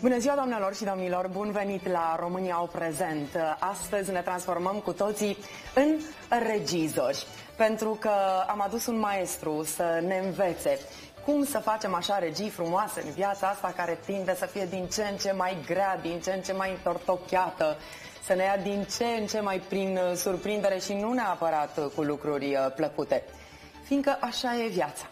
Bună ziua, doamnelor și domnilor! Bun venit la România au prezent! Astăzi ne transformăm cu toții în regizori, pentru că am adus un maestru să ne învețe cum să facem așa regii frumoase în viața asta care tinde să fie din ce în ce mai grea, din ce în ce mai întortocheată, să ne ia din ce în ce mai prin surprindere și nu neapărat cu lucruri plăcute. Fiindcă așa e viața.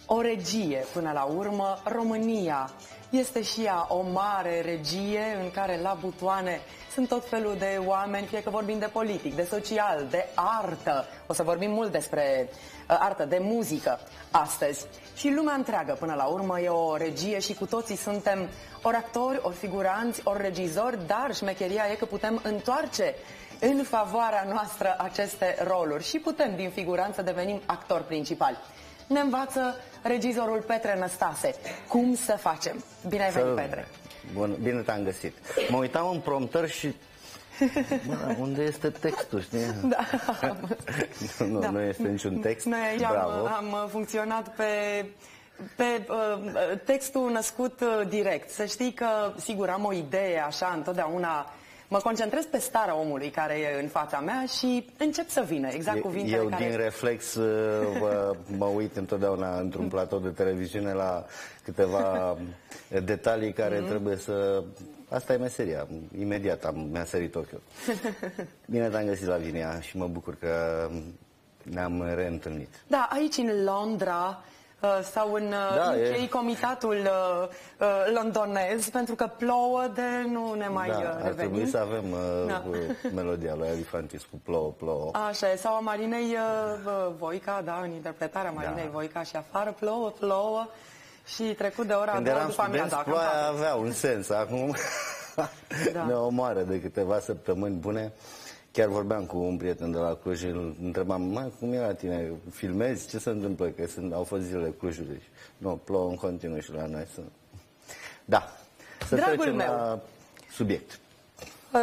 O regie, până la urmă, România este și ea o mare regie în care la butoane sunt tot felul de oameni, fie că vorbim de politic, de social, de artă. O să vorbim mult despre artă, de muzică astăzi. Și lumea întreagă, până la urmă, e o regie și cu toții suntem ori actori, ori figuranți, ori regizori, dar șmecheria e că putem întoarce în favoarea noastră aceste roluri și putem din figuranți să devenim actori principali. Ne învață regizorul Petre Năstase cum să facem. Bine ai venit, Petre! Bun, bine te-am găsit. Mă uitam în prompter și... Bă, unde este textul, știi? Da. Nu este niciun text. Noi aici am funcționat pe textul născut direct. Să știi că, sigur, am o idee așa întotdeauna. Mă concentrez pe starea omului care e în fața mea și încep să vină exact cuvintele eu care... din reflex mă uit întotdeauna într-un platou de televiziune la câteva detalii care trebuie să... Asta e meseria. Imediat mi-a sărit ochiul. Bine te-am găsit, Lavinia, și mă bucur că ne-am reîntâlnit. Da, aici în Londra... sau în UK, comitatul londonez, pentru că plouă de nu ne mai revenim. Ar trebui să avem melodia lui Alifantis cu Plouă, plouă. Așa e, sau a Marinei Voica, da, în interpretarea Marinei Voica și afară, plouă, plouă și trecut de ora a doua după amiaza. Ploaia avea un sens, acum ne omoară de câteva săptămâni bune. Chiar vorbeam cu un prieten de la Cluj și îl întrebam, cum e la tine, filmezi? Ce se întâmplă? Că au fost zilele Clujului. Nu, plouă în continuu și la noi. Da, să trecem la subiect.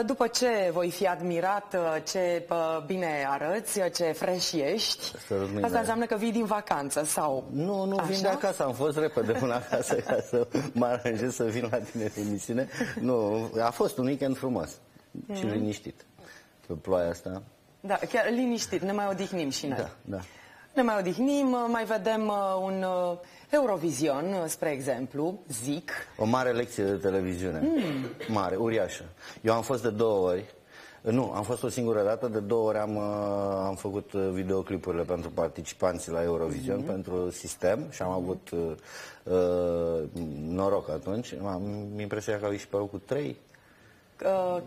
După ce voi fi admirat ce bine arăți, ce fresh ești, asta înseamnă că vii din vacanță sau... Nu vin de acasă, am fost repede până acasă ca să mă aranjez să vin la tine în emisiune. Nu, a fost un weekend frumos și liniștit. Pe ploaia asta. Da, chiar liniștit, ne mai odihnim și noi. Da. Ne mai odihnim, mai vedem un Eurovision, spre exemplu, zic. O mare lecție de televiziune. Mare, uriașă. Eu am fost de 2 ori. Nu, am fost o singură dată, de 2 ori am făcut videoclipurile pentru participanții la Eurovision, pentru sistem și am avut noroc atunci. Am impresia că au ieșit pe locul 3.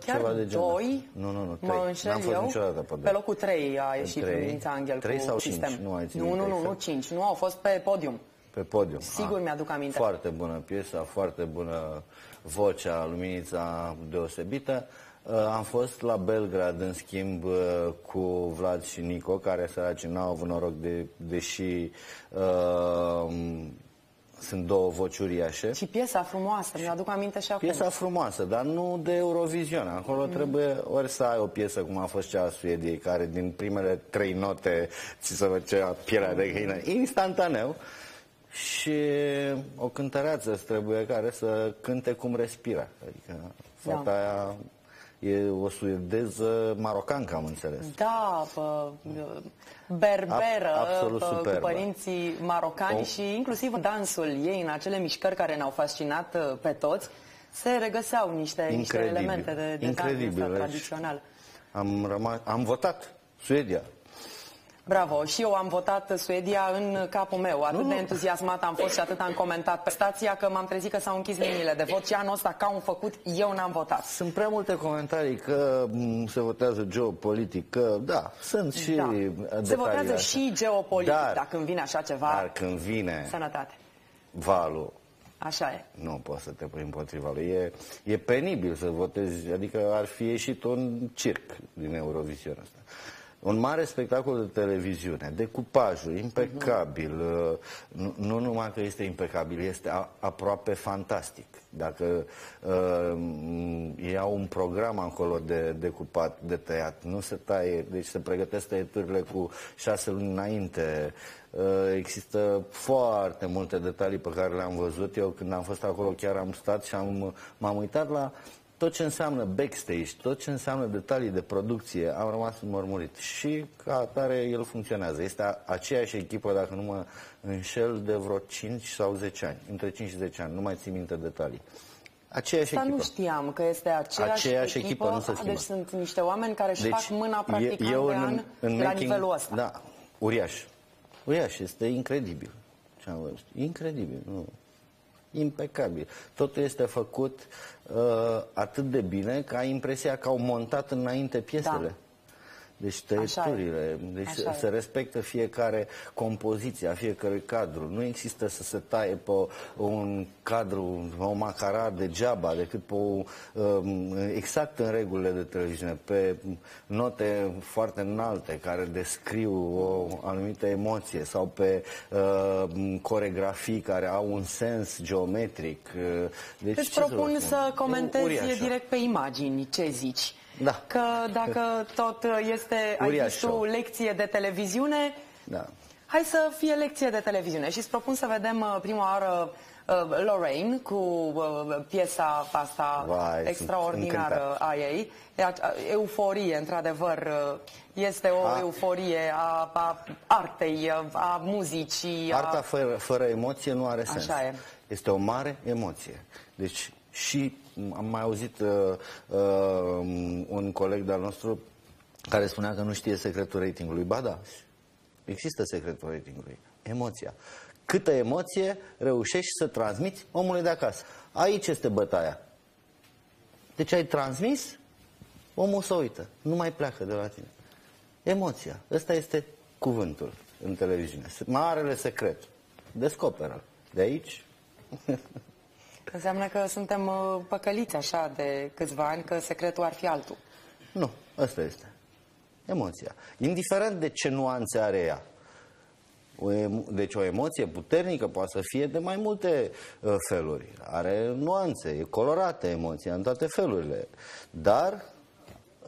Chiar 2? Nu, 3. Mă înșel N-am fost eu? niciodată pe locul 3 a ieșit Mihai Anghel 3 cu sau sistem. 5, nu ai ținut. Nu, 5. Nu, au fost pe podium. Pe podium. Sigur mi-aduc aminte. Foarte bună piesa, foarte bună vocea, luminița deosebită. Am fost la Belgrad, în schimb, cu Vlad și Nico, care săraci n-au avut noroc, deși sunt 2 voci uriașe. Și piesa frumoasă, mi-aduc aminte și acum. Piesa frumoasă, dar nu de Eurovision. Acolo trebuie ori să ai o piesă cum a fost cea a Suediei, care din primele 3 note ți se făcea pielea de găină instantaneu, și o cântăreață trebuie care să cânte cum respira. Adică fata aia e o suedeză marocancă, am înțeles. Da, berberă, cu părinții marocani și inclusiv dansul ei, în acele mișcări care ne-au fascinat pe toți, se regăseau niște elemente de dans tradițional. Am votat Suedia. Bravo, și eu am votat Suedia în capul meu. Atât de entuziasmat am fost și atât am comentat pe stația că m-am trezit că s-au închis liniile de vot și anul ăsta, ca un făcut, eu n-am votat. Sunt prea multe comentarii că se votează geopolitic, că da, sunt și detalii. Se votează și geopolitic, dar când vine așa ceva... Dar când vine sănătate. Valul, așa e. nu poți să te pui împotriva lui. E penibil să votezi, adică ar fi ieșit un circ din Eurovision ăsta. Un mare spectacol de televiziune, decupajul impecabil, nu numai că este impecabil, este aproape fantastic. Dacă iau un program acolo de decupat, de tăiat, nu se taie, deci se pregătesc tăieturile cu 6 luni înainte. Există foarte multe detalii pe care le-am văzut. Eu când am fost acolo chiar am stat și m-am uitat la tot ce înseamnă backstage, tot ce înseamnă detalii de producție, am rămas înmărmurit. Și ca atare el funcționează. Este aceeași echipă, dacă nu mă înșel, de vreo 5 sau 10 ani. Între 5 și 10 ani, nu mai țin minte detalii. Aceeași echipă. Nu știam că este aceeași echipă, nu se schimbă. Deci sunt niște oameni care își fac mâna practic an de an la nivelul ăsta. Da, uriaș. Uriaș, este incredibil. Ce am văzut. Incredibil, nu. Impecabil. Totul este făcut atât de bine că ai impresia că au montat înainte piesele. Da. Deci tăieturile, deci se respectă fiecare compoziție a fiecărui cadru. Nu există să se taie pe un cadru, o macara degeaba, decât pe exact în regulile de televiziune, pe note foarte înalte care descriu o anumită emoție sau pe coreografii care au un sens geometric. Deci îți propun să comentezi direct pe imagini. Ce zici? Da. Că dacă tot este, ai zis tu, lecție de televiziune, da. Hai să fie lecție de televiziune și îți propun să vedem prima oară Lorraine cu piesa asta extraordinară a ei. Euforie, într-adevăr, este o euforie a artei, a muzicii. Arta fără emoție nu are sens. Așa e. Este o mare emoție. Deci și am mai auzit un coleg de-al nostru care spunea că nu știe secretul ratingului. Ba da, există secretul ratingului. Emoția. Câtă emoție reușești să transmiți omului de acasă. Aici este bătaia. Deci ai transmis, omul se uită. Nu mai pleacă de la tine. Emoția. Ăsta este cuvântul în televiziune. Marele secret. Descoperă. De aici... Înseamnă că suntem păcăliți așa de câțiva ani, că secretul ar fi altul. Nu, ăsta este. Emoția. Indiferent de ce nuanțe are ea. Deci o emoție puternică poate să fie de mai multe feluri. Are nuanțe, e colorată emoția în toate felurile. Dar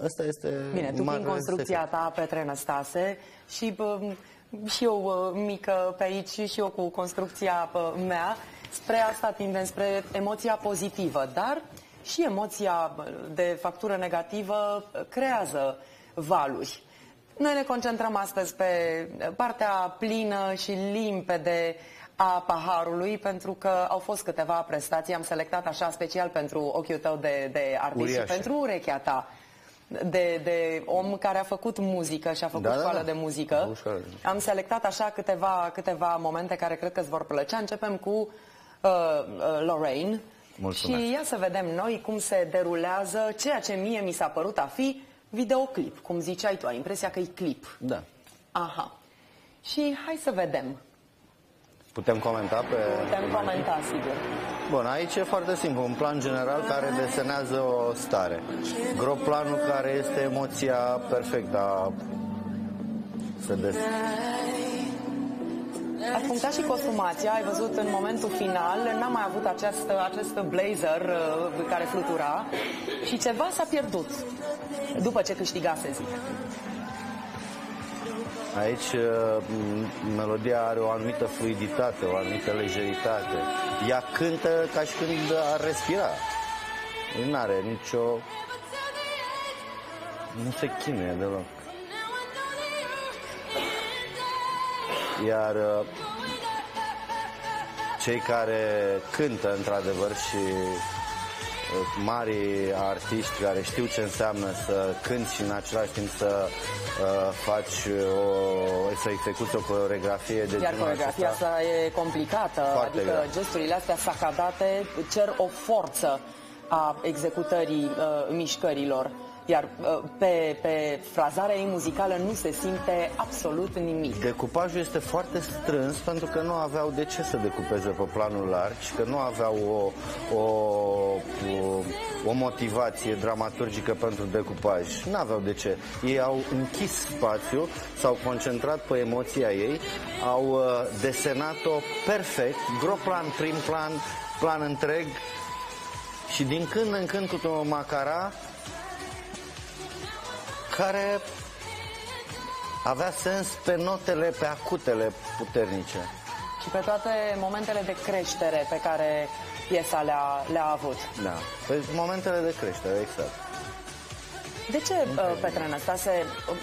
ăsta este... Bine, tu prin construcția ta, Petre Năstase, și eu mică pe aici și eu cu construcția mea, spre asta tindem, spre emoția pozitivă, dar și emoția de factură negativă creează valuri. Noi ne concentrăm astăzi pe partea plină și limpede a paharului, pentru că au fost câteva prestații, am selectat așa special pentru ochiul tău de artist și pentru urechea ta de om care a făcut muzică și a făcut școală de muzică. Am selectat așa câteva momente care cred că îți vor plăcea. Începem cu Lorraine. Mulțumesc. Și ia să vedem noi cum se derulează ceea ce mie mi s-a părut a fi videoclip. Cum ziceai tu, ai impresia că e clip. Da. Aha. Și hai să vedem. Putem comenta pe... Putem comenta, sigur. Bun, aici e foarte simplu. Un plan general care desenează o stare. Groplanul care este emoția perfectă. Ați punctat și costumația, ai văzut în momentul final, n-am mai avut acest blazer care flutura și ceva s-a pierdut după ce câștigase, zic. Aici melodia are o anumită fluiditate, o anumită lejeritate. Ea cântă ca și când ar respira. Nu are nicio... Nu se chinuie deloc. Iar cei care cântă într-adevăr și mari artiști care știu ce înseamnă să cânti și în același timp să să execuți o coreografie de iar coreografia asta e complicată, adică gesturile astea sacadate cer o forță a executării mișcărilor. iar pe frazarea ei muzicală nu se simte absolut nimic. Decupajul este foarte strâns pentru că nu aveau de ce să decupeze pe planul larg și că nu aveau o motivație dramaturgică pentru decupaj. Nu aveau de ce. Ei au închis spațiu, s-au concentrat pe emoția ei, au desenat-o perfect, gros plan, prim plan, plan întreg și din când în când cu o macara care avea sens pe notele, pe acutele puternice. Și pe toate momentele de creștere pe care piesa le-a avut. Da, pe momentele de creștere, exact. De ce, Petre Năstase,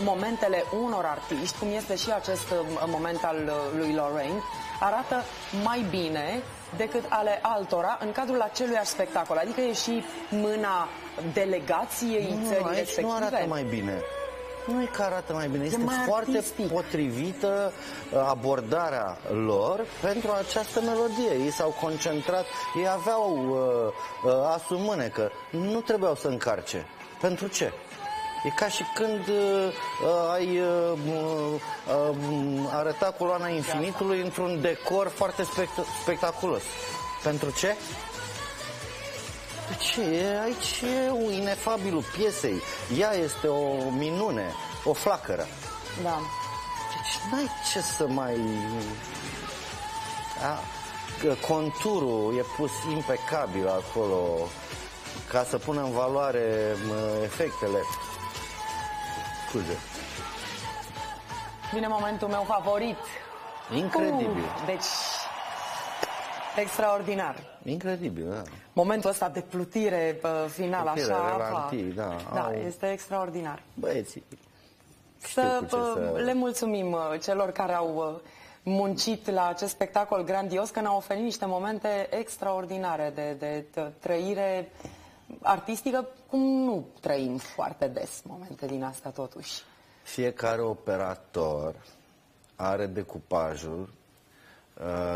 momentele unor artiști, cum este și acest moment al lui Lorraine, arată mai bine decât ale altora în cadrul aceluiași spectacol? Adică e și mâna delegației țării respective? Nu arată mai bine. Nu e că arată mai bine, este foarte artistic. Potrivită abordarea lor pentru această melodie. Ei s-au concentrat, ei aveau asul în mânecă, nu trebuiau să încarce. Pentru ce? E ca și când ai arăta coloana infinitului într-un decor foarte spectaculos. Pentru ce? Ce e aici? E inefabilul piesei. Ea este o minune, o flacără. Da. Deci n-ai ce să mai... Conturul e pus impecabil acolo ca să pună în valoare efectele. Scuze. Vine momentul meu favorit. Incredibil. Deci, extraordinar. Incredibil, da. Momentul ăsta de plutire final, Plutire, așa. relantii, da. Da, este extraordinar. Băieții, le mulțumim celor care au muncit la acest spectacol grandios, că ne-au oferit niște momente extraordinare de trăire artistică, cum nu trăim foarte des momente din astea totuși. Fiecare operator are decupajul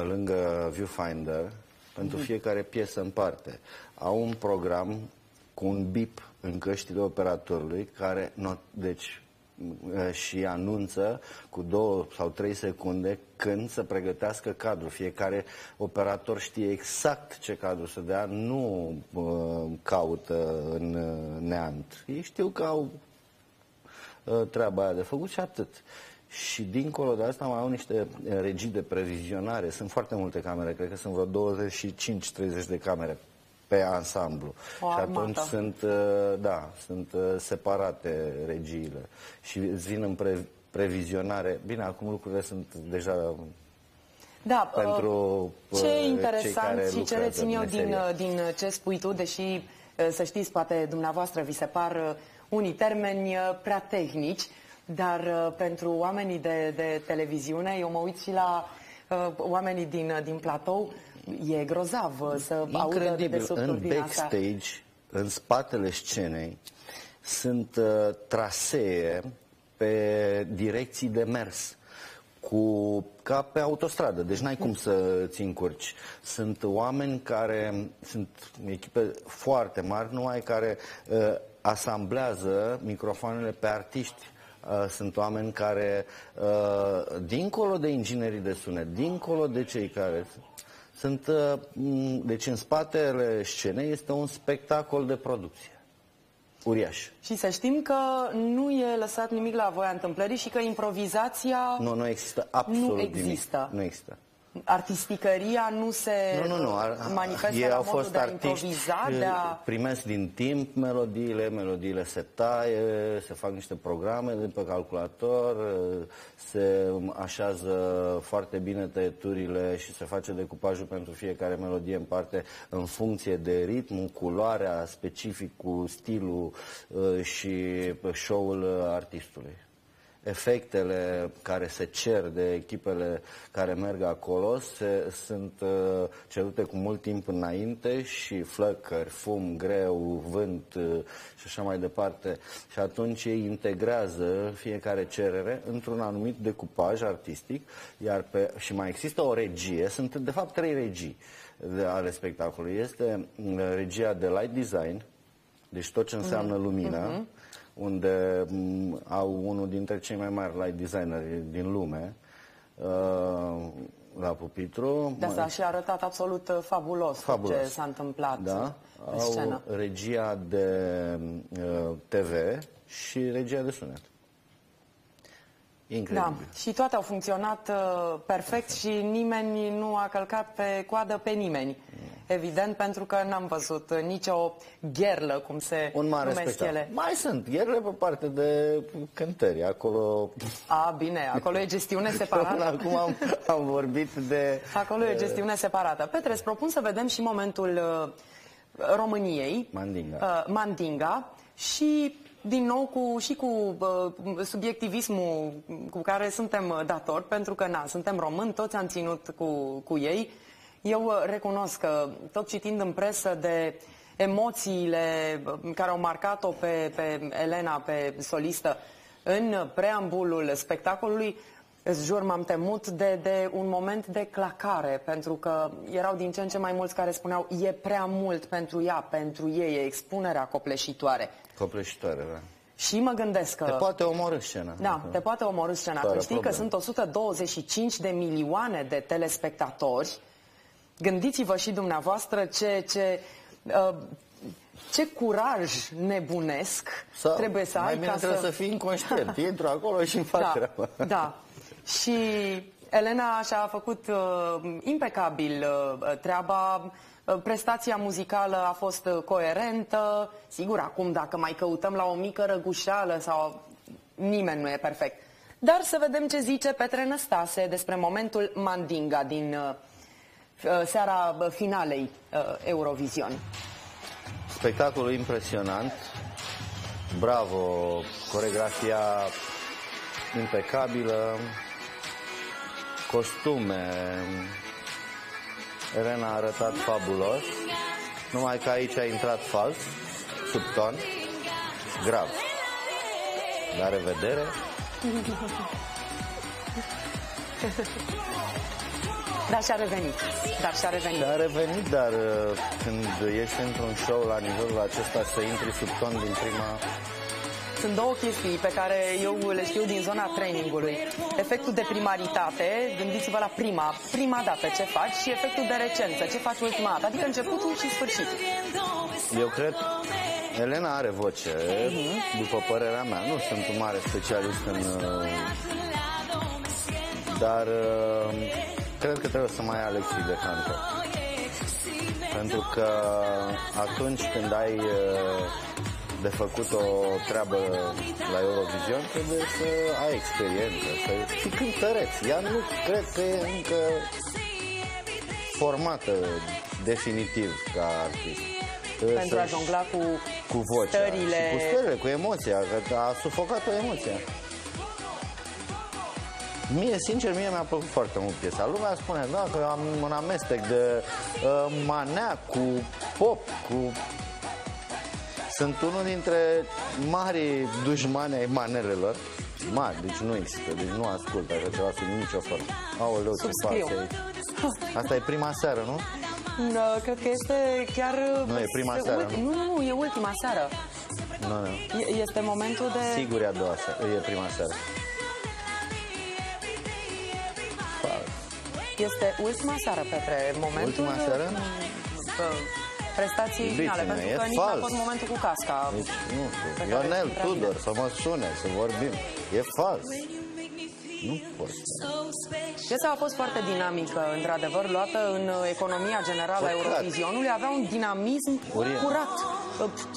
lângă viewfinder pentru fiecare piesă în parte. Au un program cu un bip în căștile operatorului care și anunță cu 2 sau 3 secunde când să pregătească cadrul. Fiecare operator știe exact ce cadru să dea, nu caută în neant. Ei știu că au treaba aia de făcut și atât. Și dincolo de asta mai au niște regii de previzionare. Sunt foarte multe camere, cred că sunt vreo 25-30 de camere pe ansamblu. Și atunci sunt separate regiile. Și îți vin în previzionare. Bine, acum lucrurile sunt deja pentru ce interesant și ce rețin eu din ce spui tu, deși să știți, poate dumneavoastră vi se par unii termeni prea tehnici, dar pentru oamenii de televiziune, eu mă uit și la oamenii din platou, e grozav să audă dedesubturi din asta. În backstage, în spatele scenei, sunt trasee pe direcții de mers, ca pe autostradă, deci n-ai cum să ți încurci. Sunt oameni care, sunt echipe foarte mari, numai care asamblează microfoanele pe artiști. Sunt oameni care, dincolo de inginerii de sunet, dincolo de cei care sunt, deci în spatele scenei este un spectacol de producție uriaș. Și să știm că nu e lăsat nimic la voia întâmplării și că improvizația nu există absolut nimic. Nu există. Artisticăria nu se manifestă la modul de a improviza, primesc din timp melodiile se taie, se fac niște programe de pe calculator, se așează foarte bine tăieturile și se face decupajul pentru fiecare melodie în parte în funcție de ritmul, culoarea, specificul, stilul și show-ul artistului. Efectele care se cer de echipele care merg acolo sunt cerute cu mult timp înainte și flăcări, fum, greu, vânt și așa mai departe. Și atunci ei integrează fiecare cerere într-un anumit decupaj artistic, și mai există o regie, sunt de fapt 3 regii ale spectacolului. Este regia de light design, deci tot ce înseamnă lumină, unde au unul dintre cei mai mari light designeri din lume la pupitru. De asta și a arătat absolut fabulos ce s-a întâmplat în scenă. Au regia de TV și regia de sunet. Incredibil. Da, și toate au funcționat perfect și nimeni nu a călcat pe coadă pe nimeni. Evident, pentru că n-am văzut nicio gherlă, cum se numesc ele. Mai sunt gherle pe parte de cântări, acolo... Bine, acolo e gestiune separată. Acum am vorbit de... Acolo e gestiune separată. Petre, îți propun să vedem și momentul României, Mandinga, și din nou cu subiectivismul cu care suntem datori, pentru că suntem români, toți am ținut cu ei. Eu recunosc că, tot citind în presă de emoțiile care au marcat-o pe Elena, pe solistă, în preambulul spectacolului, îți jur, m-am temut de un moment de clacare, pentru că erau din ce în ce mai mulți care spuneau e prea mult pentru ea, pentru ei, e expunerea copleșitoare. Copleșitoare, da. Și mă gândesc că... Te poate omorî scena. Da, te poate omorî scena. Când știi că sunt 125 de milioane de telespectatori, gândiți-vă și dumneavoastră ce curaj nebunesc trebuie să ai. Mai bine trebuie să fii inconștient. Intru acolo și îmi fac treaba. Da. Și Elena și-a făcut impecabil treaba. Prestația muzicală a fost coerentă. Sigur, acum dacă mai căutăm la o mică răgușeală sau... Nimeni nu e perfect. Dar să vedem ce zice Petre Năstase despre momentul Mandinga din seara finalei Eurovision. Spectacolul impresionant. Bravo, coreografia impecabilă, costume. Elena a arătat fabulos, numai că aici a intrat fals, sub ton, grav. La revedere. Dar și-a revenit. Și-a revenit, dar când ești într-un show la nivelul acesta, să intri sub ton din prima... Sunt două chestii pe care eu le știu din zona trainingului. Efectul de primaritate, gândiți-vă la prima dată ce faci, și efectul de recență, ce faci ultima dată, adică începutul și sfârșitul. Eu cred, Elena are voce, după părerea mea. Nu sunt un mare specialist dar cred că trebuie să mai ai lecții de canto. Pentru că atunci când ai de făcut o treabă la Eurovision, trebuie să ai experiență, să fii cântăreț. Ea nu cred că e încă formată definitiv ca artist. Pentru a jongla cu vocea, stările... și cu stările, cu emoția, că a sufocat-o emoția. Sincer, mie mi-a plăcut foarte mult piesa. Lumea spune, da, că am un amestec de manea cu pop, cu... Sunt unul dintre marii dușmani ai manelelor. Mari, deci nu există, deci nu ascult așa ceva sub nicio formă. Aoleu, ce pasă aici. Asta e prima seară, nu? Cred că este chiar... Nu, e prima seară, nu? Nu, e ultima seară. Nu. Este momentul de... Sigur e a doua seară, e prima seară. Este ultima seară, Petre, momentul... Ultima seară? Prestații finale, pentru că nici n-a fost momentul cu casca. Deci, nu știu, Ionel Tudor să mă sune, să vorbim. E fals. Nu pot. Piesa a fost foarte dinamică, într-adevăr, luată în economia generală a Eurovizionului, avea un dinamism curat,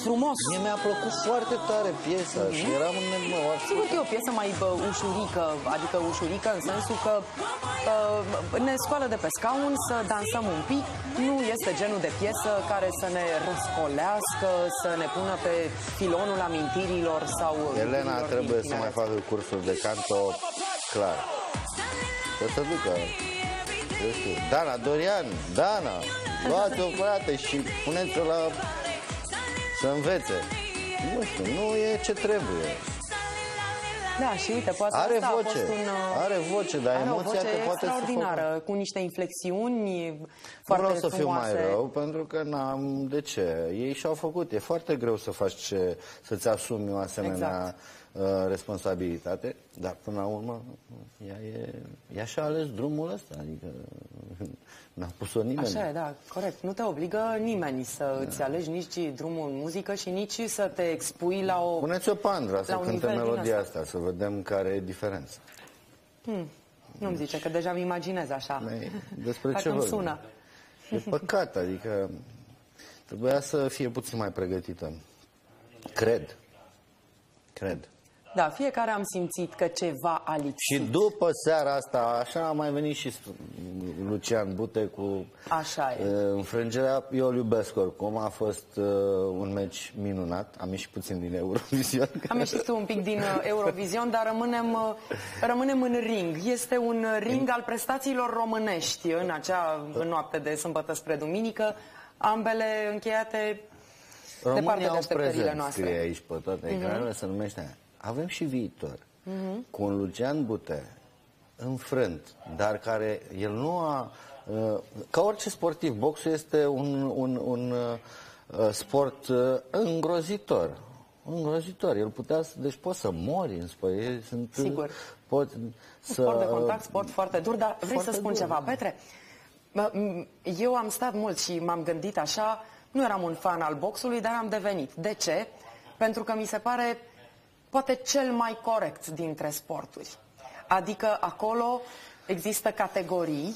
frumos. Mie mi-a plăcut foarte tare piesa și eram în nemăvat. Sigur că e o piesă mai ușurică, adică ușurică în sensul că ne scoală de pe scaun să dansăm un pic. Nu este genul de piesă care să ne răscolească, să ne pună pe filonul amintirilor sau... Elena trebuie să mai facă cursuri de canto, clar. Să se ducă. Dana, Dorian, Dana, luați-o, frate, și puneți-o la... să învețe. Nu știu, nu e ce trebuie. Da, și uite, poate Are asta voce, a fost are voce, dar are o emoția voce că poate extraordinară, cu niște inflexiuni Nu foarte vreau să fiu frumoase. mai rău, pentru că n-am de ce. Ei și-au făcut. E foarte greu să faci să-ți asumi o asemenea responsabilitate, dar până la urmă ea și-a ales drumul ăsta, adică n-a pus-o nimeni. Așa e, da, corect. Nu te obligă nimeni să îți alegi nici drumul în muzică și nici să te expui la o... Puneți-o Pandra să cânte nivel din melodia asta, să vedem care e diferența. Nu-mi zice, că deja mi imaginez așa. Despre ce Parcă-mi vorbim? sună. E păcat, adică trebuia să fie puțin mai pregătită. Cred. Da, fiecare am simțit că ceva a lipsit. Și după seara asta, așa a mai venit și Lucian Bute cu Așa e. înfrângerea. Eu îl iubesc oricum, a fost un meci minunat. Am ieșit puțin din Eurovision. Am ieșit tu un pic din Eurovision, dar rămânem în ring. Este un ring al prestațiilor românești în acea noapte de sâmbătă spre duminică, ambele încheiate departe de așteptările noastre. Scrie aici pe toate ecranele, se numește aia. Avem și viitor. Cu un Lucian Bute înfrânt, dar care el nu a... Ca orice sportiv, boxul este un sport îngrozitor. Îngrozitor. El putea deci poți să mori în sport. Sigur. Sport de contact, sport foarte dur, dar vrei să spun ceva, Petre? Eu am stat mult și m-am gândit așa, nu eram un fan al boxului, dar am devenit. De ce? Pentru că mi se pare poate cel mai corect dintre sporturi. Adică acolo există categorii,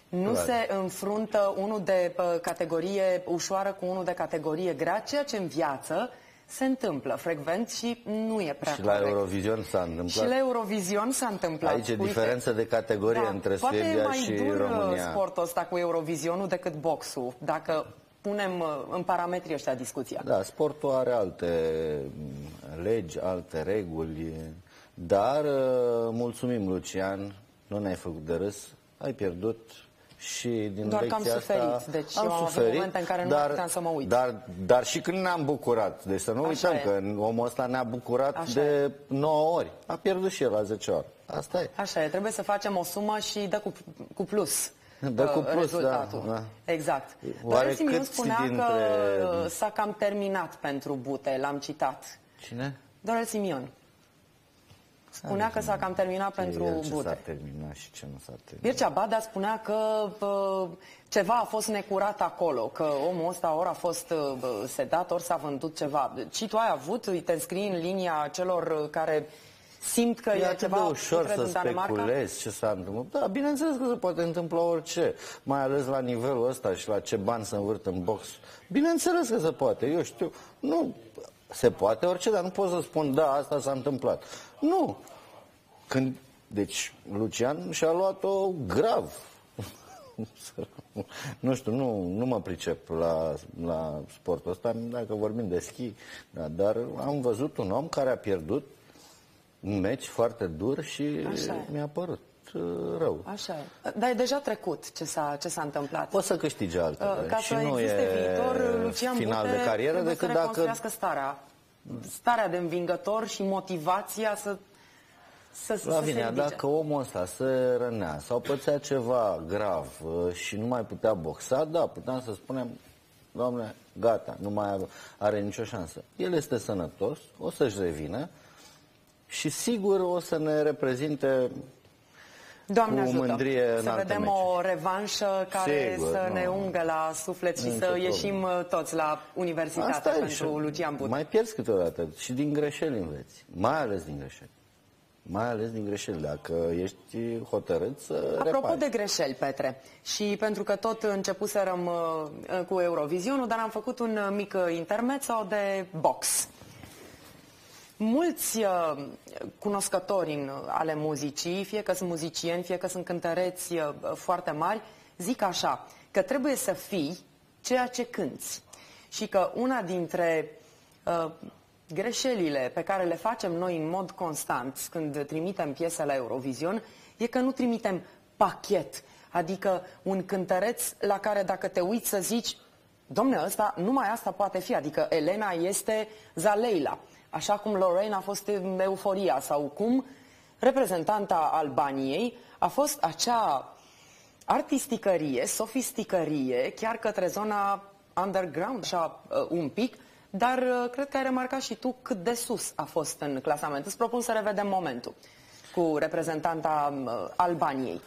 nu se înfruntă unul de categorie ușoară cu unul de categorie grea, ceea ce în viață se întâmplă frecvent și nu e prea corect. Și la Eurovision s-a întâmplat. Și la Eurovision s-a întâmplat. Aici e diferență de categorie între Suedia și România. Poate e mai dur sportul ăsta cu Eurovisionul decât boxul, dacă punem în parametrii ăștia discuția. Da, sportul are alte legi, alte reguli, dar mulțumim, Lucian, nu ne-ai făcut de râs, ai pierdut și din doar că am suferit, deci am suferit, momente în care nu puteam să mă uit. Dar și când ne-am bucurat, deci să nu uităm că omul ăsta ne-a bucurat de 9 ori, a pierdut și el la 10 ori. Asta e. Așa e, trebuie să facem o sumă și dă cu plus. Dă cu plus, rezultatul. Da. Exact. Dorel Simion spunea că s-a cam terminat pentru Bute, l-am citat. Cine? Dorel Simion. Spunea că s-a cam terminat pentru ce Bute. s-a terminat și ce nu s-a terminat. Mircea Badea spunea că ceva a fost necurat acolo, că omul ăsta ori a fost sedat, ori s-a vândut ceva. Și tu ai avut, te înscrii în linia celor care simt că e ceva ușor să speculezi ce s-a întâmplat. Da, bineînțeles că se poate întâmpla orice, mai ales la nivelul ăsta și la ce bani se învârt în box. Bineînțeles că se poate, eu știu. Nu, se poate orice, dar nu pot să spun, da, asta s-a întâmplat. Nu. Deci, Lucian și-a luat-o grav. Nu știu, nu mă pricep la sportul ăsta, dacă vorbim de schi, da, dar am văzut un om care a pierdut un meci foarte dur și mi-a părut rău. Așa e. Dar e deja trecut ce s-a întâmplat. Poți să câștige altele. Ca și să nu existe viitor, Lucian final Bute de carieră decât dacă starea de învingător și motivația să Lavinia, dacă omul ăsta se rănea sau pățea ceva grav și nu mai putea boxa, da, puteam să spunem, Doamne, gata, nu mai are nicio șansă. El este sănătos, o să-și revină și sigur o să ne reprezinte Doamne cu mândrie ajută, în să alte vedem meciuri. o revanșă care Sigur, să ne ungă la suflet și să ieșim toți la universitate pentru Lucian Bute. Mai pierzi câteodată și din greșeli înveți, mai ales din greșeli. Mai ales din greșeli, dacă ești hotărât să Apropo de greșeli, Petre, și pentru că tot începuserăm cu Eurovisionul, dar am făcut un mic intermezzo de box. Mulți cunoscători ale muzicii, fie că sunt muzicieni, fie că sunt cântăreți foarte mari, zic așa, că trebuie să fii ceea ce cânți. Și că una dintre greșelile pe care le facem noi în mod constant când trimitem piese la Eurovision e că nu trimitem pachet, adică un cântăreț la care dacă te uiți să zici domne, ăsta, numai asta poate fi, adică Elena este Zaleila, așa cum Lorraine a fost Euforia, sau cum reprezentanta Albaniei a fost acea artisticărie, sofisticărie, chiar către zona underground, așa un pic, dar cred că ai remarcat și tu cât de sus a fost în clasament. Îți propun să revedem momentul cu reprezentanta Albaniei.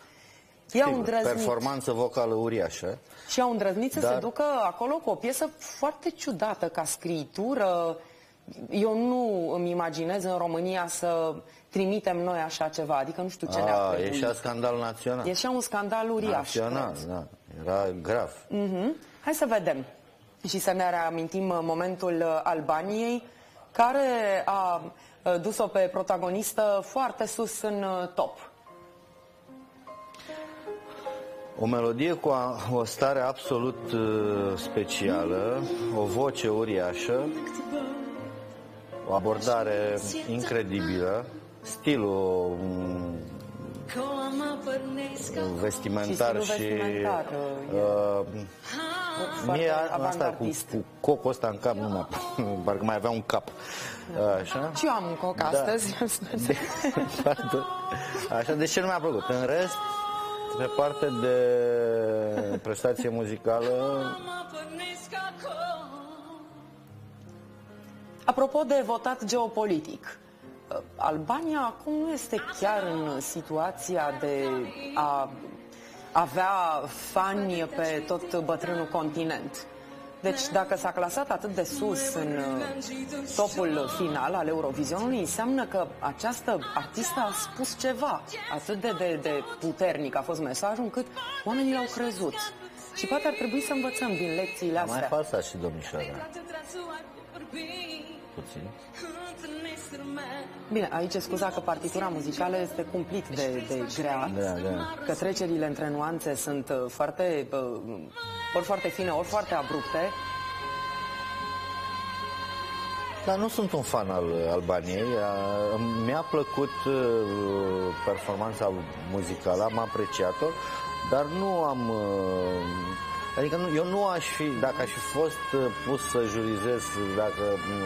Performanță vocală uriașă. Și au îndrăznit să se ducă acolo cu o piesă foarte ciudată ca scriitură. Eu nu îmi imaginez în România să trimitem noi așa ceva, adică nu știu ce ne-a trebuit. Ieșea scandal național. Ieșea un scandal uriaș. Național, da. Era grav. Hai să vedem și să ne reamintim momentul Albaniei, care a dus-o pe protagonistă foarte sus în top. O melodie cu o stare absolut specială, o voce uriașă, o abordare incredibilă, stilul vestimentar și mie asta cu cocul ăsta în cap, nu parcă mai avea un cap. Așa? Și eu am un coc astăzi. Așa, de ce nu mi-a plăcut? În rest, pe parte de prestație muzicală. Apropo de votat geopolitic, Albania acum nu este chiar în situația de a avea fani pe tot bătrânul continent. Deci dacă s-a clasat atât de sus în topul final al Eurovizionului, înseamnă că această artistă a spus ceva atât de puternic a fost mesajul, încât oamenii l-au crezut. Și poate ar trebui să învățăm din lecțiile astea. Mai falsat și domnișoara. Puțin. Bine, aici scuza că partitura muzicală este cumplit de grea, că trecerile între nuanțe sunt foarte, ori foarte fine, ori foarte abrupte. Dar nu sunt un fan al Albaniei. Mi-a plăcut performanța muzicală, am apreciat-o, dar nu am... Adică eu nu aș fi, dacă aș fi fost pus să jurizez dacă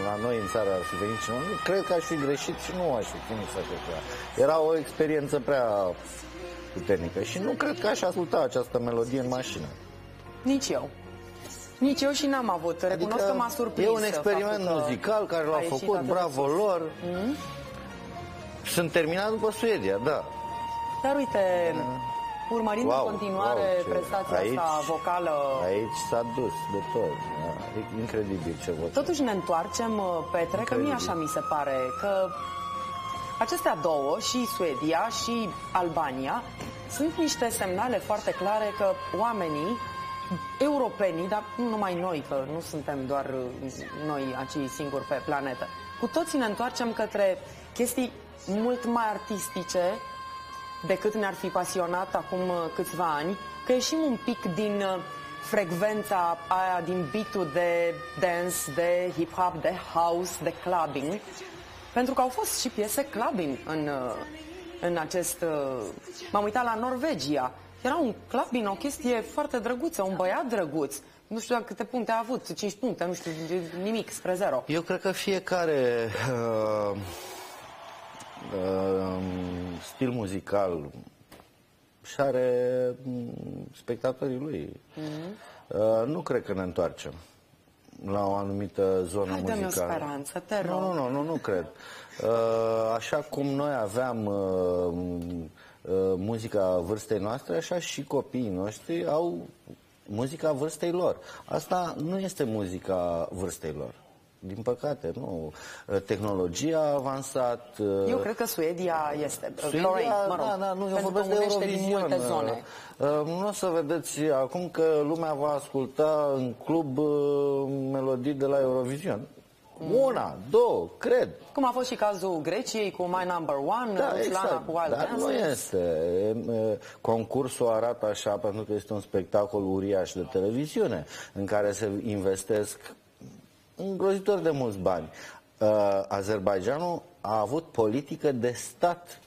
la noi în țară ar fi venit cineva, cred că aș fi greșit și nu aș fi primit să cred. Era o experiență prea puternică și nu cred că aș asculta această melodie în mașină. Nici eu. Nici eu și n-am avut. Recunosc că m-a surprins. E un experiment muzical care l-au făcut, bravo lor. Sunt terminat după Suedia, da. Dar uite... Urmărind în continuare prestația asta vocală... Aici s-a dus de tot. E incredibil ce văd. Totuși ne întoarcem, Petre, că mie așa mi se pare, că acestea două, și Suedia și Albania, sunt niște semnale foarte clare că oamenii, europenii, dar nu numai noi, că nu suntem doar noi acei singuri pe planetă, cu toții ne întoarcem către chestii mult mai artistice decât ne-ar fi pasionat acum câțiva ani, că ieșim un pic din frecvența aia, din beat-ul de dance, de hip-hop, de house, de clubbing, pentru că au fost și piese clubbing în acest... M-am uitat la Norvegia, era un clubbing, o chestie foarte drăguță, un băiat drăguț. Nu știu câte puncte a avut, 5 puncte, nu știu, nimic, spre 0. Eu cred că fiecare... stil muzical și are spectatorii lui. Nu cred că ne întoarcem la o anumită zonă muzicală. Dă-mi o speranță, te rog. Nu cred. Așa cum noi aveam muzica vârstei noastre, așa și copiii noștri au muzica vârstei lor. Asta nu este muzica vârstei lor. Din păcate, nu. Tehnologia a avansat. Eu cred că Suedia este. Suedia, nu, eu vorbesc de Eurovision. Nu o să vedeți acum că lumea va asculta în club melodii de la Eurovision. Una, două, cred. Cum a fost și cazul Greciei cu My Number One, Ruslana cu Wild Dance. Nu este. Concursul arată așa pentru că este un spectacol uriaș de televiziune în care se investesc îngrozitor de mulți bani. Azerbaidjanul a avut politică de stat.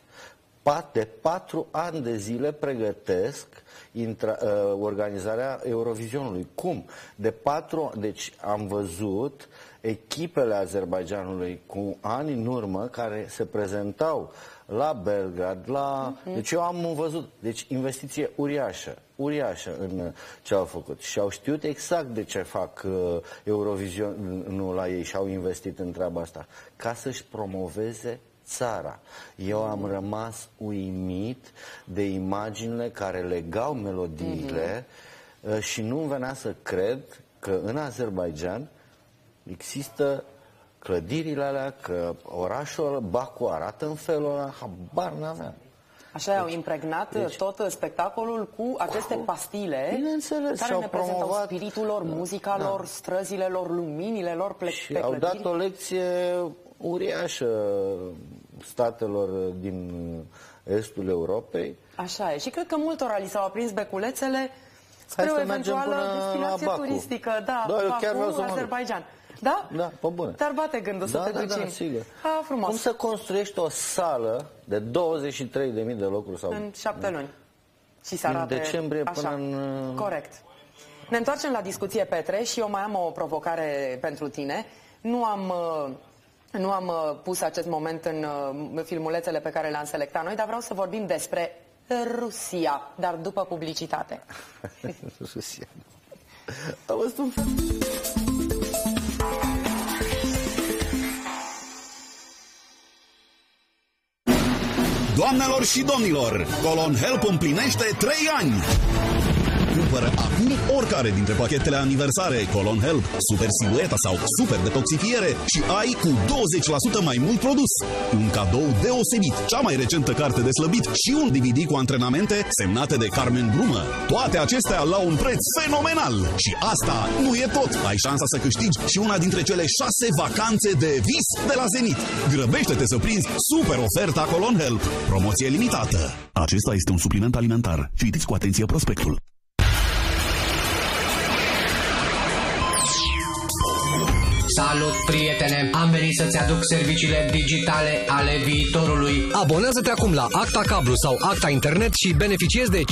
de 4 ani de zile pregătesc organizarea Eurovizionului. Cum? Deci am văzut echipele Azerbaidjanului cu ani în urmă care se prezentau la Belgrad, deci eu am văzut, deci investiție uriașă în ce au făcut și au știut exact de ce fac Eurovisionul la ei și au investit în treaba asta, ca să-și promoveze țara. Eu am rămas uimit de imaginile care legau melodiile și nu-mi venea să cred că în Azerbaidjan există clădirile alea, că orașul Baku arată în felul ăla, habar n-aveam. Așa au impregnat tot spectacolul cu aceste pastile care ne prezentau spiritul lor, muzica lor, străzile lor, luminile lor și au dat o lecție uriașă statelor din estul Europei. Așa e. Și cred că multora li s-au aprins beculețele spre o eventuală destinație turistică. Da, Baku, Azerbaidjan. Da? Da, pe bune. Dar bate gândul să te duci. Da, sigur. Frumos. Cum să construiești o sală de 23.000 de locuri sau în 7 luni și să arate în decembrie până în... Corect. Ne întoarcem la discuție, Petre, și eu mai am o provocare pentru tine. Nu am pus acest moment în filmulețele pe care le-am selectat noi, dar vreau să vorbim despre Rusia, dar după publicitate. Rusia. Am văzut un... Doamnelor și domnilor, Colon Help împlinește 3 ani! Cumpără acum oricare dintre pachetele aniversare Colon Help, Super Silueta sau Super Detoxifiere și ai cu 20% mai mult produs. Un cadou deosebit, cea mai recentă carte de slăbit și un DVD cu antrenamente semnate de Carmen Brumă. Toate acestea la un preț fenomenal. Și asta nu e tot. Ai șansa să câștigi și una dintre cele 6 vacanțe de vis de la Zenit. Grăbește-te să prinzi super oferta Colon Help. Promoție limitată. Acesta este un supliment alimentar. Citiți cu atenție prospectul. Salut, prietene! Am venit să-ți aduc serviciile digitale ale viitorului. Abonează-te acum la Acta Cablu sau Acta Internet și beneficiezi de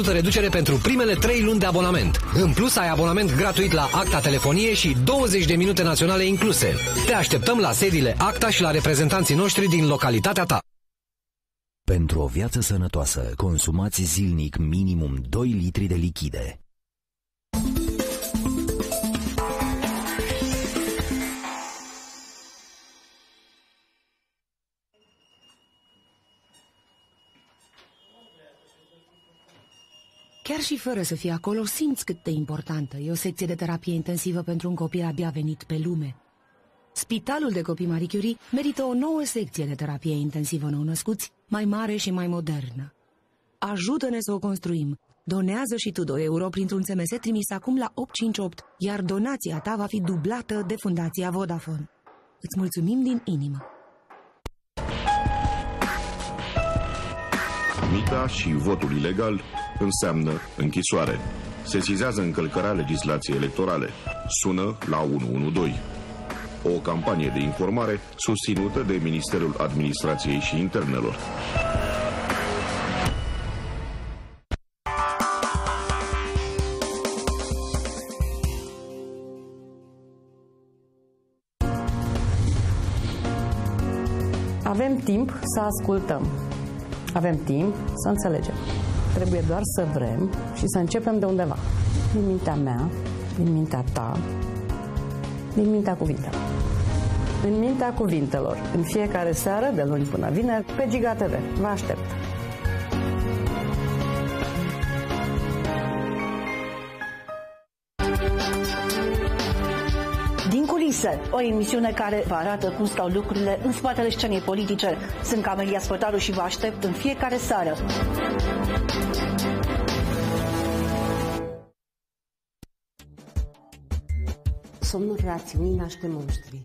50% reducere pentru primele 3 luni de abonament. În plus, ai abonament gratuit la Acta Telefonie și 20 de minute naționale incluse. Te așteptăm la sediile Acta și la reprezentanții noștri din localitatea ta. Pentru o viață sănătoasă, consumați zilnic minimum 2 litri de lichide. Chiar și fără să fii acolo, simți cât de importantă e o secție de terapie intensivă pentru un copil abia venit pe lume. Spitalul de Copii Marie Curie merită o nouă secție de terapie intensivă nou-născuți, mai mare și mai modernă. Ajută-ne să o construim. Donează și tu 2 euro printr-un SMS trimis acum la 858, iar donația ta va fi dublată de Fundația Vodafone. Îți mulțumim din inimă! Mita și votul ilegal înseamnă închisoare. Sesizează încălcarea legislației electorale. Sună la 112. O campanie de informare susținută de Ministerul Administrației și Internelor. Avem timp să ascultăm. Avem timp să înțelegem. Trebuie doar să vrem și să începem de undeva. Din mintea mea, din mintea ta, din mintea cuvintelor. În mintea cuvintelor, în fiecare seară, de luni până vineri, pe Giga TV. Vă aștept! Din culise, o emisiune care vă arată cum stau lucrurile în spatele scenei politice. Sunt Camelia Spătaru și vă aștept în fiecare seară. Somnul rațiunii naște monștri.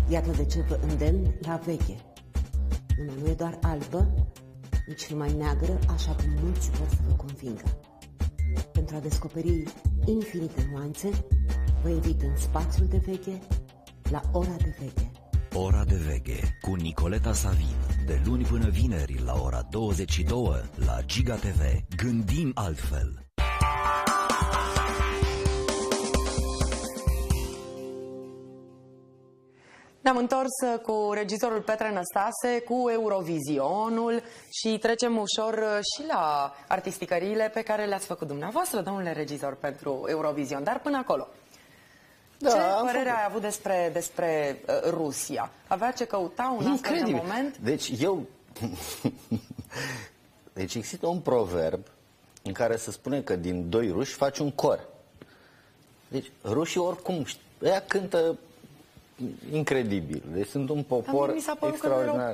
Iată de ce vă îndemn la veche. Lumea nu e doar albă, nici mai neagră, așa cum mulți vor să vă convingă. Pentru a descoperi infinite nuanțe, vă invit în spațiul de veche, la Ora de Veche. Ora de Veche cu Nicoleta Savin. De luni până vineri, la ora 22, la Giga TV. Gândim altfel. Ne-am întors cu regizorul Petre Năstase, cu Eurovizionul și trecem ușor și la artisticăriile pe care le-ați făcut dumneavoastră, domnule regizor, pentru Eurovision. Dar până acolo, ce părere ai avut despre Rusia? Avea ce căuta un astfel de moment? Deci Deci există un proverb în care se spune că din doi ruși faci un cor. Deci rușii oricum, ăia cântă incredibil. Deci sunt un popor extraordinar.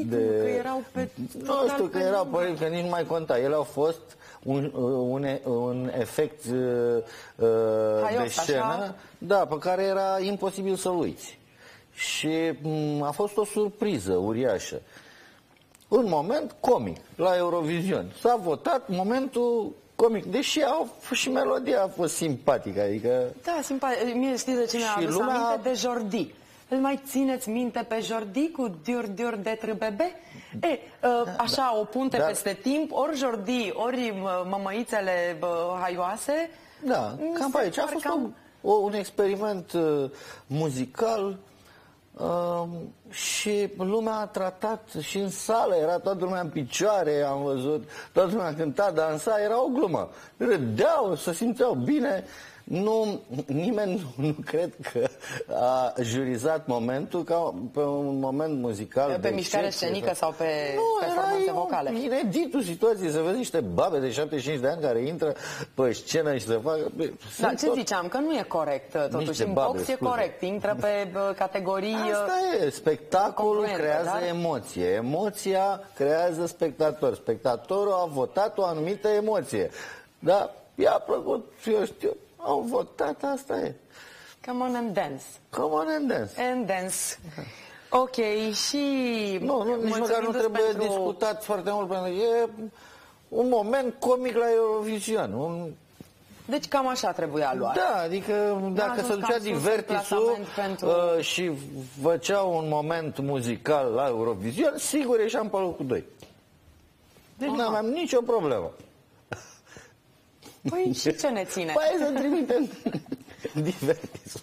Că erau pe nu știu că erau pe ritm, că nici nu mai conta. Ele au fost un efect de scenă, da, pe care era imposibil să-l uiți. Și a fost o surpriză uriașă. Un moment comic la Eurovision. S-a votat momentul comic, deși și melodia a fost simpatică, adică... Da, simpatic. Mie știi de ce mi-a adus aminte? De Jordi. Îl mai țineți minte pe Jordi cu Dur de Trâbebe? Așa, o punte peste timp, ori Jordi, ori mămăițele haioase. Da, cam pe aici. A fost un experiment muzical și lumea a tratat și în sală, era toată lumea în picioare, am văzut, toată lumea cânta, dansa, era o glumă. Râdeau, se simțeau bine. Nimeni nu cred că a jurizat momentul ca pe un moment muzical. Pe mișcare scenică sau pe performanțe vocale. Ineditul situației, să vezi niște babe de 75 de ani care intră pe scenă și se facă... Dar ce ziceam? Că nu e corect, totuși. În box e corect, intră pe categorii... Asta e, spectacolul creează emoție. Emoția creează spectator. Spectatorul a votat o anumită emoție. Da, i-a plăcut, eu știu, au votat, asta e. Come on and dance. Come on and dance. And dance. Ok, și... nici măcar nu trebuie discutat foarte mult, pentru că e un moment comic la Eurovision. Deci cam așa trebuia luat. Da, adică dacă se ducea Divertisul și făcea un moment muzical la Eurovision, sigur ieșeam pe locul 2. Deci nu aveam nicio problemă. Păi și ce ne ține? Păi să trimitem Divertisul.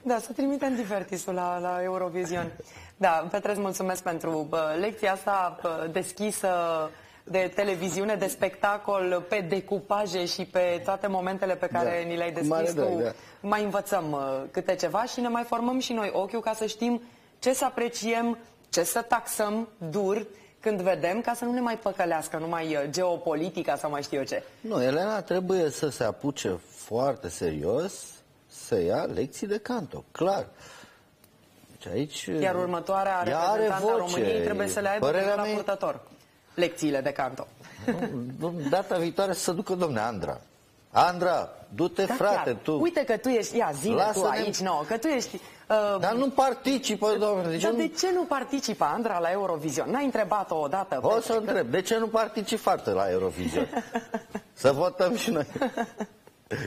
Da, să trimitem Divertisul la Eurovision. Da, Petre, îți mulțumesc pentru lecția asta deschisă de televiziune, de spectacol, pe decupaje și pe toate momentele pe care ni le-ai deschis tu. Mai învățăm câte ceva și ne mai formăm și noi ochiul ca să știm ce să apreciem, ce să taxăm dur când vedem, ca să nu ne mai păcălească numai geopolitica sau mai știu eu ce. Nu, Elena trebuie să se apuce foarte serios să ia lecții de canto, clar. Deci aici, iar următoarea reprezentantă a României trebuie să le aibă la purtător lecțiile de canto. Data viitoare să se ducă domne Andra. Andra, du-te, frate, tu. Uite că tu ești, ia zile tu aici, că tu ești... Dar nu participă, domnule. De ce nu participă Andra la Eurovision? N-ai întrebat-o odată? O să întreb, de ce nu participă la Eurovision? Să votăm și noi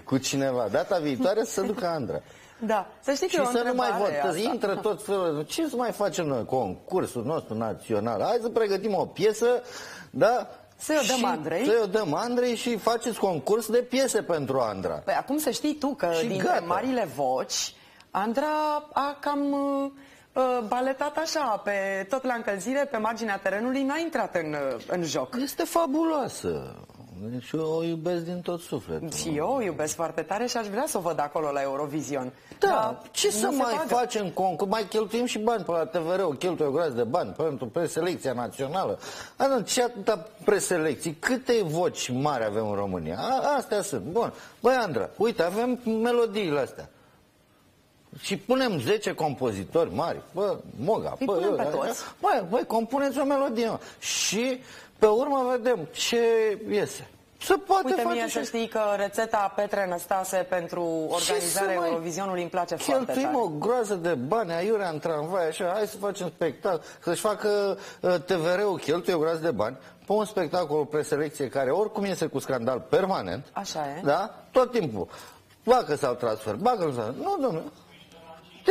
cu cineva. Data viitoare să se ducă Andra. Da, să știi că și să nu mai votăm, intră tot felul. Ce să mai facem noi? Concursul nostru național. Hai să pregătim o piesă, da? Să-i o dăm Andrei. Să-i o dăm Andrei și faceți concurs de piese pentru Andra. Păi acum să știi tu că dintre marile voci, Andra a cam baletat așa, pe tot la încălzire, pe marginea terenului, n-a intrat în joc. Este fabuloasă. Deci eu o iubesc din tot sufletul. Și eu o iubesc foarte tare și aș vrea să o văd acolo la Eurovision. Da, ce să mai facem concurs? Mai cheltuim și bani pe la TVR, cheltuie o groază de bani pentru preselecția națională. Ce atâta preselecții? Câte voci mari avem în România? Astea sunt. Bun. Băi, Andra, uite, avem melodiile astea. Și punem 10 compozitori mari. Bă, Moga. Băi, compuneți o melodie. Și pe urmă vedem ce iese. Se poate uite, face mie să știi că rețeta Petre Năstase pentru organizarea Eurovisionului îmi place foarte tare. Cheltuim o groază de bani, aiurea în tramvai, așa, hai să facem spectacol, să-și facă TVR-ul, cheltuie o groază de bani, pe un spectacol, o preselecție care oricum iese cu scandal permanent. Așa e. Da? Tot timpul. Bacă sau transfer, bacă sau... Nu, domnule.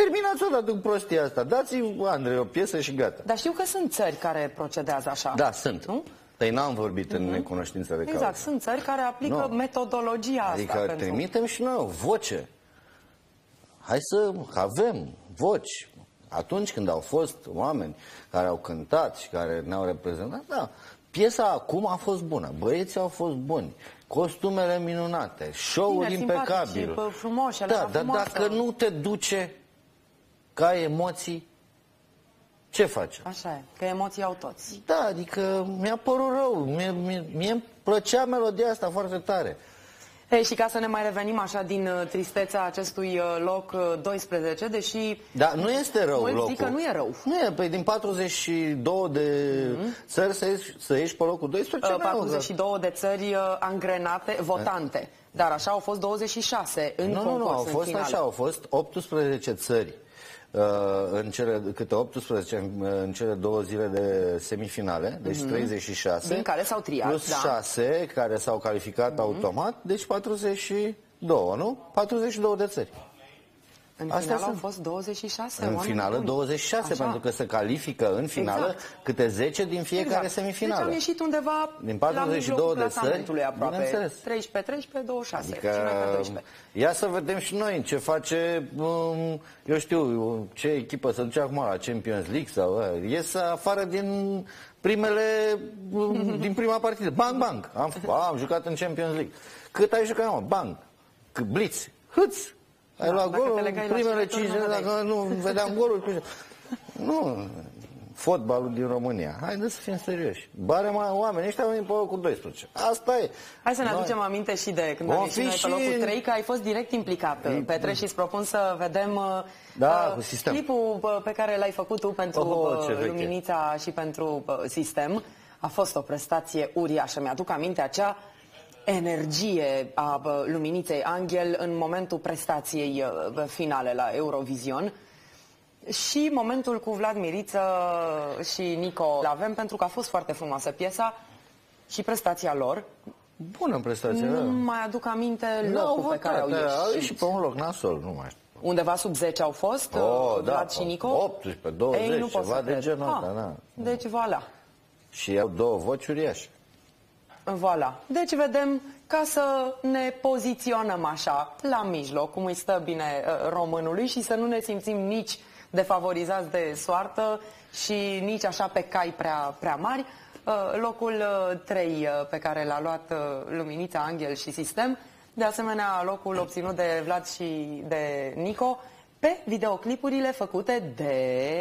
Terminați odată cu prostia asta. Dați-i, Andrei, o piesă și gata. Dar știu că sunt țări care procedează așa. Da, sunt. Nu? Păi n-am vorbit în necunoștință de cauză. Exact, sunt țări care aplică metodologia asta. Adică trimitem și noi o voce. Hai să avem voci. Atunci când au fost oameni care au cântat și care ne-au reprezentat, da, piesa acum a fost bună, băieții au fost buni, costumele minunate, show-ul impecabil. Frumoși, da, dar dacă nu te duce ca emoții, ce faci? Așa e, că emoții au toți. Da, adică mi-a părut rău, mie îmi plăcea melodia asta foarte tare. Ei, și ca să ne mai revenim așa din tristețea acestui loc 12, deși... Da, nu este rău locul. Zic că nu e rău. Nu e, păi din 42 de țări să ieși pe locul 12? 42 de țări angrenate, votante. Dar așa au fost 26 în concurs, au fost în așa, au fost 18 țări. Câte 18 în cele 2 zile de semifinale, deci 36. Din care s-au triat, plus 6 care s-au calificat automat, deci 42, nu? 42 de țări. În finală au fost 26? În finală 26, pentru că se califică în finală câte 10 din fiecare semifinală. Deci am ieșit undeva din 42 de țări, aproape. 13, 26. Adică, ia să vedem și noi ce face, eu știu, ce echipă se duce acum la Champions League sau ies afară din din prima partidă. Bang, bang. Am jucat în Champions League. Cât ai jucat, mă? Bang. Blitz. Hâț. Ai luat golul în primele 5 zile, dacă nu vedeam golul. Nu, fotbalul din România. Haideți să fim serioși. Bare mai oameni, ăștia au venit pe locul 12. Asta e. Hai să ne aducem aminte și de când am ieșit noi pe locul 3, că ai fost direct implicat, Petre, și îți propun să vedem clipul pe care l-ai făcut tu pentru Luminița și pentru Sistem. A fost o prestație uriașă. Mi-aduc aminte acea energie a Luminiței Anghel în momentul prestației finale la Eurovision. Și momentul cu Vlad Miriță și Nico l-avem, pentru că a fost foarte frumoasă piesa și prestația lor. Bună prestația. Nu mai aduc aminte locul pe care au ieșit. Au ieșit pe un loc nasol, nu mai știu. Undeva sub 10 au fost, Vlad și Nico? 18, 20, ei, nu ceva de genul ăsta, da. Deci, voilà. Și au 2 voci uriașe. Voilà. Deci vedem, ca să ne poziționăm așa, la mijloc, cum îi stă bine românului, și să nu ne simțim nici defavorizați de soartă și nici așa pe cai prea mari. Locul 3 pe care l-a luat Luminița Anghel și Sistem, de asemenea locul obținut de Vlad și de Nico, pe videoclipurile făcute de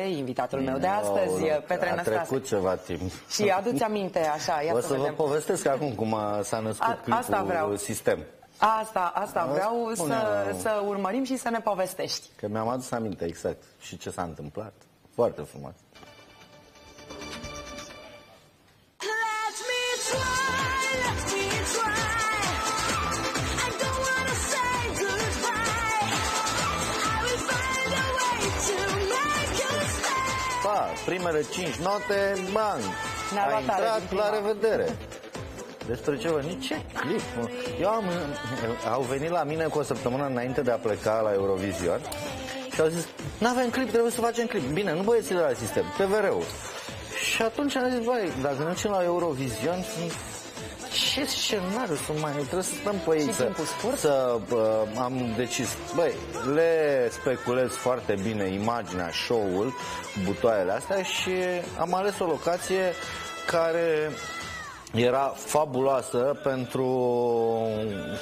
invitatul meu de astăzi, Petre Năstase. A trecut ceva timp. Și aduți aminte, așa, ia o să să vedem. vă povestesc acum cum s-a născut clipul Sistem. Asta vreau să urmărim și să ne povestești. Că mi-am adus aminte exact și ce s-a întâmplat. Foarte frumos. Primele 5 note, bang, a intrat, la revedere. Despre ce vorbi? Ce clip? Au venit la mine cu o săptămână înainte de a pleca la Eurovision și au zis, n-avem clip, trebuie să facem clip. Bine, nu băiețile la Sistem, TVR-ul. Și atunci am zis, băi, dacă ne ducem la Eurovision, ce scenariu trebuie să stăm pe aici. Am decis, băi, le speculez foarte bine imaginea, show-ul, butoaiele astea, și am ales o locație care era fabuloasă pentru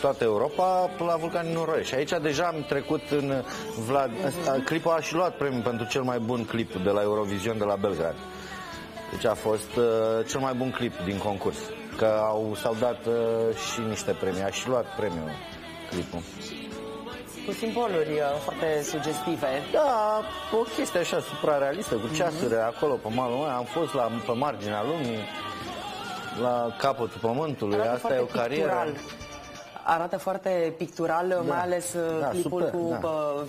toată Europa, la Vulcanii Noroie. Și aici deja am trecut în Vlad. Clipul a și luat premiul pentru cel mai bun clip de la Eurovision de la Belgrad. Deci a fost cel mai bun clip din concurs. Că s-au dat și niște premii. A și luat premiul clipul. Cu simboluri foarte sugestive. Da, o chestie așa suprarealistă, cu ceasurile acolo pe malul meu. Am fost pe marginea lumii, la capătul pământului. Asta e o carieră. Arată foarte pictural, mai ales clipul cu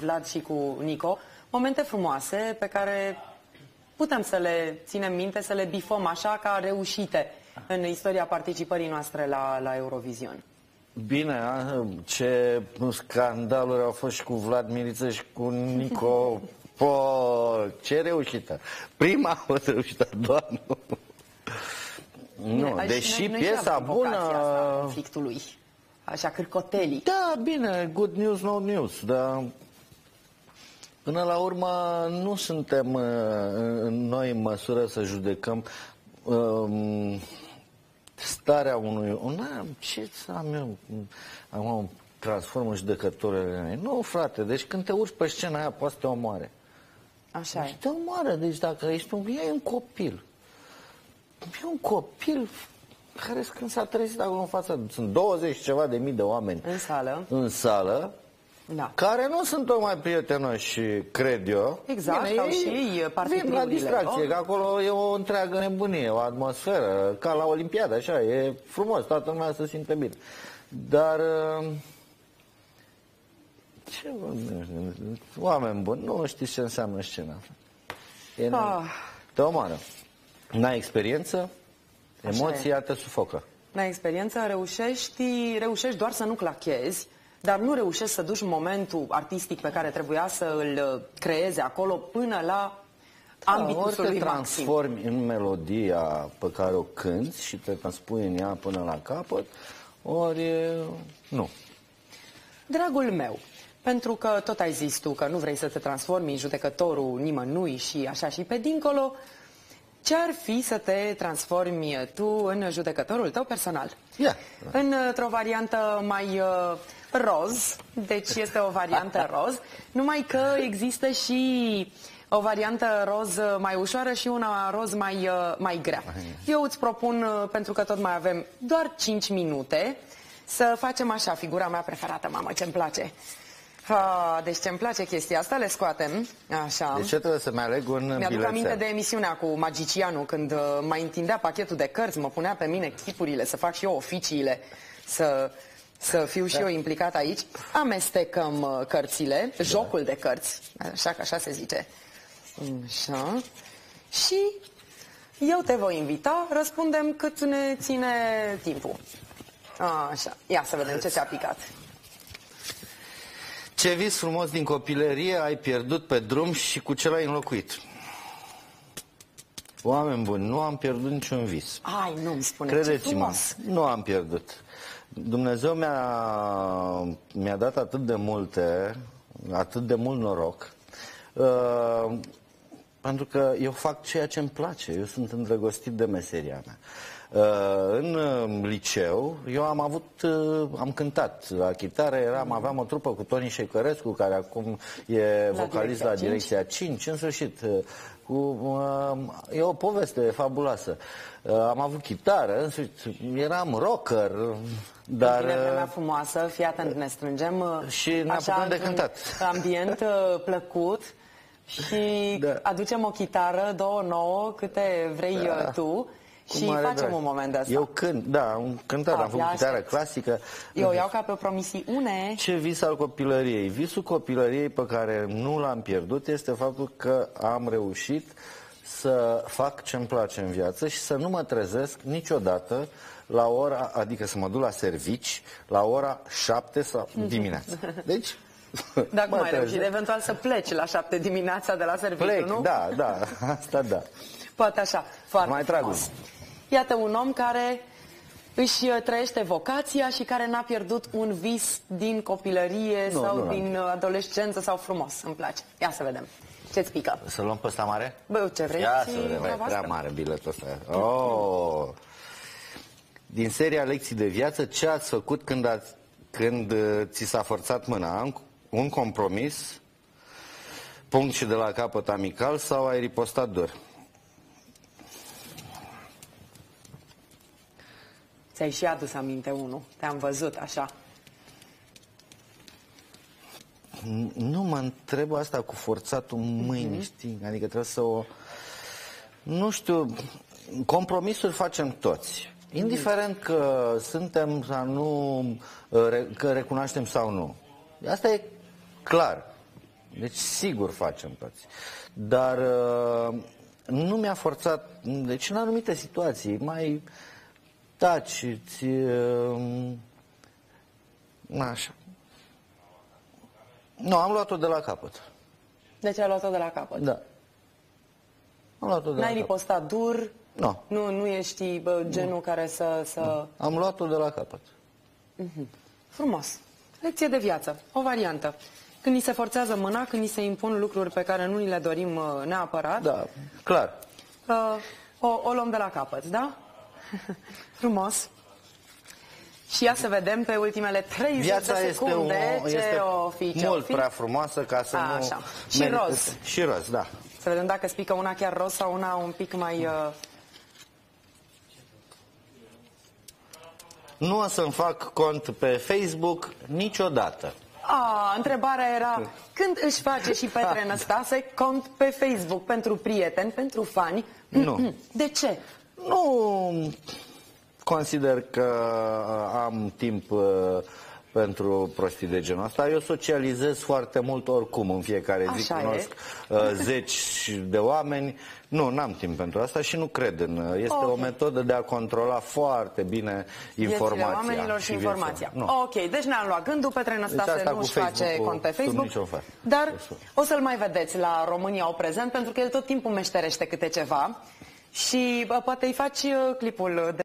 Vlad și cu Nico. Momente frumoase pe care putem să le ținem minte, să le bifăm așa ca reușite în istoria participării noastre la Eurovision. Bine, ce scandaluri au fost și cu Vlad Miriță și cu Nico. Ce reușită! Prima a fost reușită, doar nu. Nu, deși piesa bună... conflictului, așa, cârcotelii. Da, bine, good news, no news, dar până la urmă nu suntem noi în măsură să judecăm starea unui... Ce să am eu? Am transform în judecătorile. Nu, frate, deci când te urci pe scena aia, poate să te omoare. Așa deci e. te omoară, deci dacă ești e un copil. E un copil care când s-a trezit acolo în față, sunt 20 ceva de mii de oameni în sală, da, care nu sunt tocmai prietenoși, cred eu. Exact, bine, au și ei vin la distracție, că acolo e o întreagă nebunie, o atmosferă, ca la Olimpiadă, așa, e frumos, toată lumea se simte bine. Dar... ce oameni buni, nu știți ce înseamnă scena. Te omoară. N-ai experiență, emoția te sufocă. N-ai experiență, reușești doar să nu clachezi, dar nu reușești să duci momentul artistic pe care trebuia să îl creezi acolo până la ambitusul lui maxim. Ori te transformi în melodia pe care o cânti și te transpui în ea până la capăt, ori nu. Dragul meu, pentru că tot ai zis tu că nu vrei să te transformi în judecătorul nimănui și așa și pe dincolo, ce-ar fi să te transformi tu în judecătorul tău personal? Într-o variantă mai roz, deci este o variantă roz, numai că există și o variantă roz mai ușoară și una roz mai grea. Eu îți propun, pentru că tot mai avem doar 5 minute, să facem așa, figura mea preferată, mamă, ce-mi place. Deci ce-mi place chestia asta, le scoatem, așa. De ce trebuie să-mi aleg un bilețel? Mi-aduc aminte de emisiunea cu Magicianul, când mai întindea pachetul de cărți, mă punea pe mine chipurile, să fac și eu oficiile, să fiu și eu implicat aici. Amestecăm cărțile, jocul de cărți, așa că așa se zice. Așa. Și eu te voi invita, răspundem cât ne ține timpul. Așa, ia să vedem ce ți-a picat. Ce vis frumos din copilărie ai pierdut pe drum și cu ce l-ai înlocuit? Oameni buni, nu am pierdut niciun vis. Nu-mi spune. Credeți-mă, nu am pierdut. Dumnezeu mi-a dat atât de multe, atât de mult noroc, pentru că eu fac ceea ce îmi place. Eu sunt îndrăgostit de meseria mea. În liceu, eu am cântat la chitară, aveam o trupă cu Toni Șecărescu, care acum e vocalist la Direcția 5, în sfârșit. E o poveste fabuloasă. Am avut chitară, în sfârșit, eram rocker, dar... Vine vremea frumoasă, fii atent, ne strângem și ne apucăm de cântat. Ambient plăcut și aducem o chitară, 2 nouă, câte vrei tu. Și facem un moment de asta. Eu cânt, am cântat, am făcut chitară clasică. Eu iau ca pe o promisiune. Ce vis al copilăriei? Visul copilăriei pe care nu l-am pierdut este faptul că am reușit să fac ce-mi place în viață și să nu mă trezesc niciodată la ora, adică să mă duc la servici la ora 7 sau dimineața. Deci... Dacă mai reușit, eventual să pleci la 7 dimineața de la serviciu, nu? Da, asta da. Poate așa, foarte mai frumos. Iată un om care își trăiește vocația și care n-a pierdut un vis din copilărie sau din adolescență sau frumos. Îmi place. Ia să vedem. Ce-ți pică? Să luăm pe ăsta mare? Bă, ce vrei? Ia să vedem, e prea mare biletul ăsta. Din seria Lecții de viață, ce ați făcut când ți s-a forțat mâna? Un compromis, punct și de la capăt amical, sau ai ripostat dur? Ți-ai și adus aminte unul. Te-am văzut așa. Nu mă întreb asta cu forțatul mâini, știi? Adică trebuie să o... Nu știu, compromisuri facem toți. Indiferent că suntem sau nu, că recunoaștem sau nu. Asta e clar. Deci sigur facem toți. Dar nu mi-a forțat, deci în anumite situații mai taci, Așa. Nu, am luat-o de la capăt. Deci ai luat-o de la capăt? Da. Am luat-o de la N-ai capăt. ripostat dur? Nu. Nu ești genul care să... Am luat-o de la capăt. Frumos. Lecție de viață. O variantă. Când ni se forțează mâna, când ni se impun lucruri pe care nu ni le dorim neapărat. Da, clar. O luăm de la capăt, da? Frumos. Și ia să vedem pe ultimele 30 Viața de secunde este mult fi. prea frumoasă ca să Așa. nu... Și roz. Și roz, da. Să vedem dacă spică una chiar roz sau una un pic mai... Nu o să-mi fac cont pe Facebook niciodată. Întrebarea era, când își face și Petre Năstase cont pe Facebook pentru prieteni, pentru fani? Nu. De ce? Nu consider că am timp pentru prostii de genul ăsta. Eu socializez foarte mult oricum în fiecare zi. Așa cunosc zeci de oameni. Nu, n-am timp pentru asta și nu cred în... Este o metodă de a controla foarte bine informația. Viețile oamenilor și informația. Nu. Ok, deci ne-am luat gândul, Petre Năstase nu își face cont pe Facebook, dar o să-l mai vedeți la România au prezent, pentru că el tot timpul meșterește câte ceva și poate îi faci clipul de